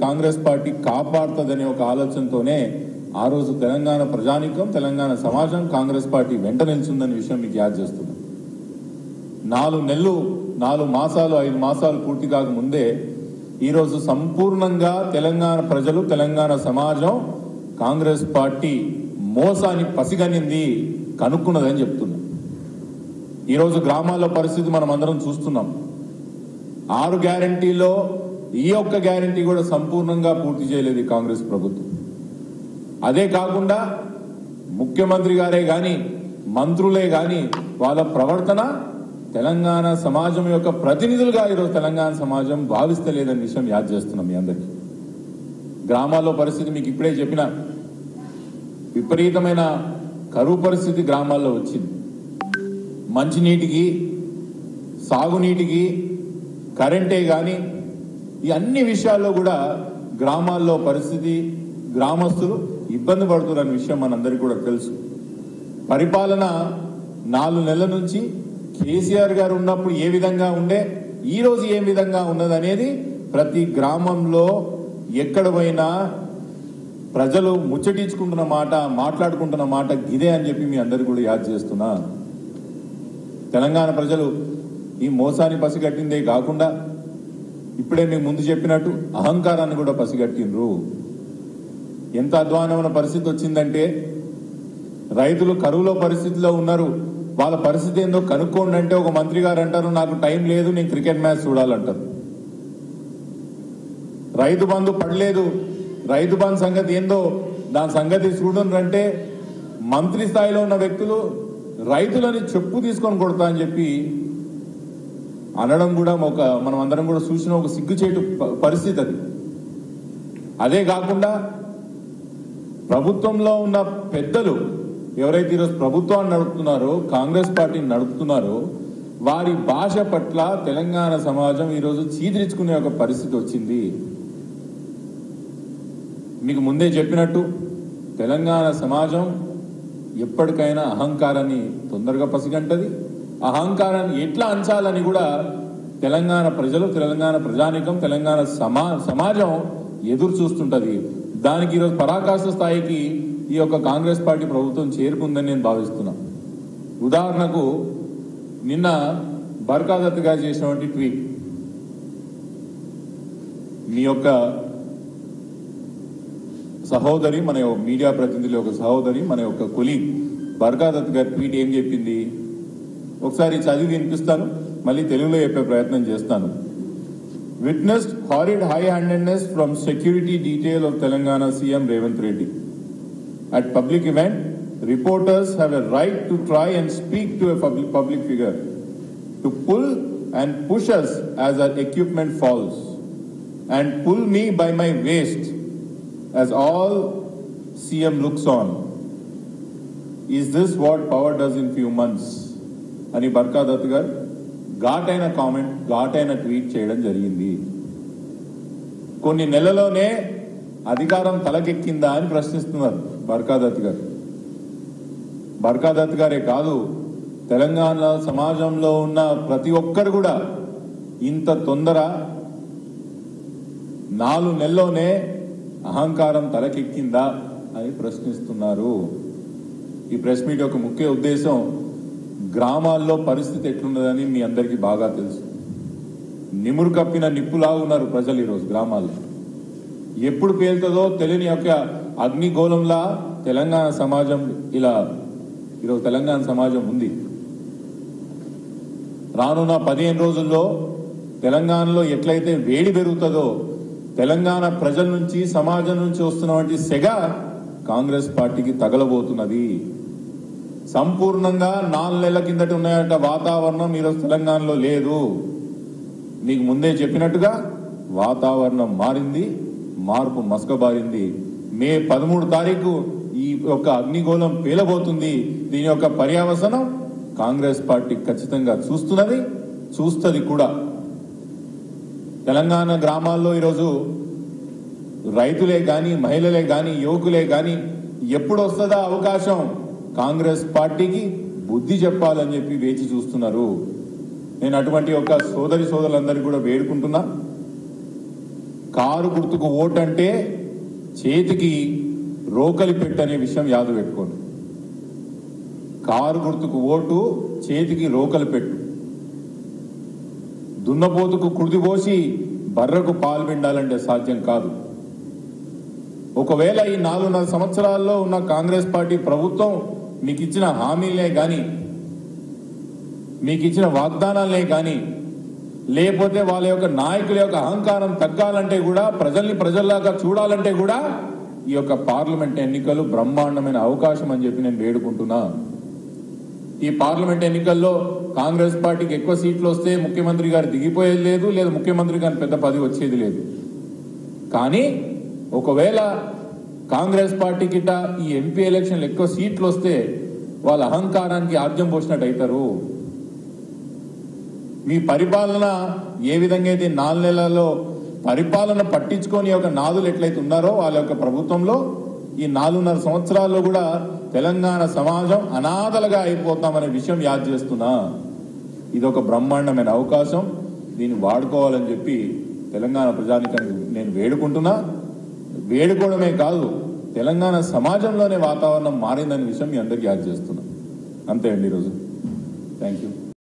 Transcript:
Congress party కాపాడుతుందనే ఒక ఆలోచనతోనే ఆ రోజు తెలంగాణ ప్రజానీకం తెలంగాణ సమాజం కాంగ్రెస్ పార్టీ వెంట నిల్చుందనే విషయం మీకు యాద్ చేస్తున్నాం. 4 నెలలు 4 మాసాలు 5 మాసాలు పూర్తి కాకముందే ఈరోజు సంపూర్ణంగా తెలంగాణ ప్రజలు తెలంగాణ సమాజం కాంగ్రెస్ పార్టీ మోసాన్ని పసిగనింది కనుక్కున్నదని చెప్తున్నాం. ఈరోజు గ్రామాల్లో పరిస్థితి మనం అందరం చూస్తున్నాం. 6 గ్యారంటీలో ఈ ఒక్క గ్యారంటీ కూడా సంపూర్ణంగా పూర్తి చేయలేదు కాంగ్రెస్ ప్రభుత్వం. అదే కాకుండా ముఖ్యమంత్రి గారే కానీ మంత్రులే కానీ వాళ్ళ ప్రవర్తన తెలంగాణ సమాజం యొక్క ప్రతినిధులుగా ఈరోజు తెలంగాణ సమాజం భావిస్తలేదనే విషయం యాద్ చేస్తున్నాం మీ అందరికీ. గ్రామాల్లో పరిస్థితి మీకు ఇప్పుడే చెప్పిన విపరీతమైన కరువు పరిస్థితి గ్రామాల్లో వచ్చింది. మంచినీటికి సాగునీటికి కరెంటే కానీ ఈ అన్ని విషయాల్లో కూడా గ్రామాల్లో పరిస్థితి గ్రామస్తులు ఇబ్బంది పడుతున్న విషయం మనందరికీ కూడా తెలుసు. పరిపాలన 4 నెలల నుంచి కేసీఆర్ గారు ఉన్నప్పుడు ఏ విధంగా ఉండే ఈ రోజు ఏ విధంగా ఉన్నదనేది ప్రతి గ్రామంలో ఎక్కడ పోయినా ప్రజలు ముచ్చటించుకుంటున్న మాట మాట్లాడుకుంటున్న మాట గిదే అని చెప్పి మీ అందరికీ కూడా యాద్ చేస్తున్నా. తెలంగాణ ప్రజలు ఈ మోసాన్ని పసిగట్టిందే కాకుండా ఇప్పుడే మీకు ముందు చెప్పినట్టు అహంకారాన్ని కూడా పసిగట్టిండ్రు. ఎంత అధ్వానమైన పరిస్థితి వచ్చిందంటే రైతులు కరువులో పరిస్థితిలో ఉన్నారు. వాళ్ళ పరిస్థితి ఏందో కనుక్కోండి అంటే ఒక మంత్రి గారు అంటారు నాకు టైం లేదు, నేను క్రికెట్ మ్యాచ్ చూడాలంటారు. రైతు బంధు పడలేదు, రైతు బంధు సంగతి ఏందో దాని సంగతి చూడండి అంటే మంత్రి స్థాయిలో ఉన్న వ్యక్తులు రైతులని చెప్పు తీసుకొని కొడతా అని చెప్పి అనడం కూడా మనం అందరం కూడా చూసిన ఒక సిగ్గుచేటు పరిస్థితి అది. అదే కాకుండా ప్రభుత్వంలో ఉన్న పెద్దలు ఎవరైతే ఈరోజు ప్రభుత్వాన్ని నడుపుతున్నారో కాంగ్రెస్ పార్టీని నడుపుతున్నారో వారి భాష పట్ల తెలంగాణ సమాజం ఈరోజు చీదిరించుకునే ఒక పరిస్థితి వచ్చింది. మీకు ముందే చెప్పినట్టు తెలంగాణ సమాజం ఎప్పటికైనా అహంకారాన్ని తొందరగా పసిగంటది. అహంకారాన్ని ఎట్లా అంచాలని కూడా తెలంగాణ ప్రజలు తెలంగాణ ప్రజానీకం తెలంగాణ సమాజం ఎదురు చూస్తుంటది. దానికి ఈరోజు పరాకాష్ఠ స్థాయికి ఈ యొక్క కాంగ్రెస్ పార్టీ ప్రభుత్వం చేరుకుందని నేను భావిస్తున్నా. ఉదాహరణకు నిన్న బర్ఖాదత్ గారు చేసినటువంటి ట్వీట్, మీ యొక్క సహోదరి మన మీడియా ప్రతినిధుల యొక్క సహోదరి మన యొక్క కొలీగ్ బర్ఖాదత్ గారి ట్వీట్ ఏం చెప్పింది ఒకసారి చదివి వినిపిస్తాను, మళ్ళీ తెలుగులో చెప్పే ప్రయత్నం చేస్తాను. Witnessed horrid high-handedness from security detail of Telangana CM Revanth Reddy. At public event, reporters have a right to try and speak to a public figure, to pull and push us as our equipment falls, and pull me by my waist as all CM looks on. Is this what power does in few months? అని బర్ఖాదత్ గారు ఘాటైన comment ఘాటైన tweet చేయడం జరిగింది. కొన్ని నెలలోనే అధికారం తలకెక్కిందా అని ప్రశ్నిస్తున్నారు బర్ఖాదత్ గారు. బర్ఖాదత్ గారే కాదు, తెలంగాణ సమాజంలో ఉన్న ప్రతి ఒక్కరు కూడా ఇంత తొందర 4 నెలల్లోనే అహంకారం తలకెక్కిందా అని ప్రశ్నిస్తున్నారు. ఈ ప్రెస్ మీట్ యొక్క ముఖ్య ఉద్దేశం గ్రామాల్లో పరిస్థితి ఎట్లున్నదని మీ అందరికీ బాగా తెలుసు. నిమురు కప్పిన నిప్పులాగా ఉన్నారు ప్రజలు ఈరోజు గ్రామాల్లో. ఎప్పుడు పేలుతుందో తెలియని యొక్క అగ్నిగోళంలా తెలంగాణ సమాజం ఈరోజు తెలంగాణ సమాజం ఉంది. రానున్న 15 రోజుల్లో తెలంగాణలో ఎట్లయితే వేడి పెరుగుతుందో తెలంగాణ ప్రజల నుంచి సమాజం నుంచి వస్తున్నటువంటి సెగ కాంగ్రెస్ పార్టీకి తగలబోతున్నది. సంపూర్ణంగా 4 నెలల కిందట ఉన్నాయంట వాతావరణం ఈరోజు తెలంగాణలో లేదు. మీకు ముందే చెప్పినట్టుగా వాతావరణం మారింది, మార్పు మసకబారింది. మే 13 తారీఖు ఈ యొక్క అగ్నిగోళం పేలబోతుంది. దీని యొక్క పర్యవసనం కాంగ్రెస్ పార్టీ ఖచ్చితంగా చూస్తుంది కూడా. తెలంగాణ గ్రామాల్లో ఈరోజు రైతులే కానీ మహిళలే కానీ యువకులే కానీ ఎప్పుడు వస్తుందా అవకాశం కాంగ్రెస్ పార్టీకి బుద్ధి చెప్పాలని చెప్పి వేచి చూస్తున్నారు. నేను అటువంటి ఒక సోదరులందరికీ కూడా వేడుకుంటున్నా. కారు గుర్తుకు ఓటు అంటే చేతికి రోకలి పెట్టనే విషయం యాద పెట్టుకోండి. కారు గుర్తుకు ఓటు చేతికి రోకలి పెట్టు. దున్నపోతుకు కుడిది పోసి బర్రకు పాలు పిండాలంటే సాధ్యం కాదు. ఒకవేళ ఈ 4.5 సంవత్సరాల్లో ఉన్న కాంగ్రెస్ పార్టీ ప్రభుత్వం మీకు ఇచ్చిన హామీలనే కానీ, మీకు ఇచ్చిన వాగ్దానాలనే కానీ, లేకపోతే వాళ్ళ యొక్క నాయకుల యొక్క అహంకారం తగ్గాలంటే కూడా, ప్రజల్ని ప్రజల్లాగా చూడాలంటే కూడా ఈ యొక్క పార్లమెంట్ ఎన్నికలు బ్రహ్మాండమైన అవకాశం అని చెప్పి నేను వేడుకుంటున్నా. ఈ పార్లమెంట్ ఎన్నికల్లో కాంగ్రెస్ పార్టీకి ఎక్కువ సీట్లు వస్తే ముఖ్యమంత్రి గారు దిగిపోయేది లేదు, లేదా ముఖ్యమంత్రి గారు పెద్ద పదవి వచ్చేది లేదు. కానీ ఒకవేళ కాంగ్రెస్ పార్టీ కిట ఈ ఎంపీ ఎలక్షన్లు ఎక్కువ సీట్లు వస్తే వాళ్ళ అహంకారానికి ఆద్యం పోసినట్టు అవుతారు. మీ పరిపాలన ఏ విధంగా అయితే 4 నెలల్లో పరిపాలన పట్టించుకొని ఒక నాదులు ఎట్లయితే ఉన్నారో వాళ్ళ యొక్క ప్రభుత్వంలో ఈ 4.5 సంవత్సరాల్లో కూడా తెలంగాణ సమాజం అనాథలుగా అయిపోతామనే విషయం యాద్ చేస్తున్నా. ఇది ఒక బ్రహ్మాండమైన అవకాశం, దీన్ని వాడుకోవాలని చెప్పి తెలంగాణ ప్రజానికానికి నేను వేడుకుంటున్నా. వేడుకోవడమే కాదు, తెలంగాణ సమాజంలోనే వాతావరణం మారిందనే విషయం మీ అందరికీ యాద్ చేస్తున్నా. అంతే అండి ఈరోజు. Thank you.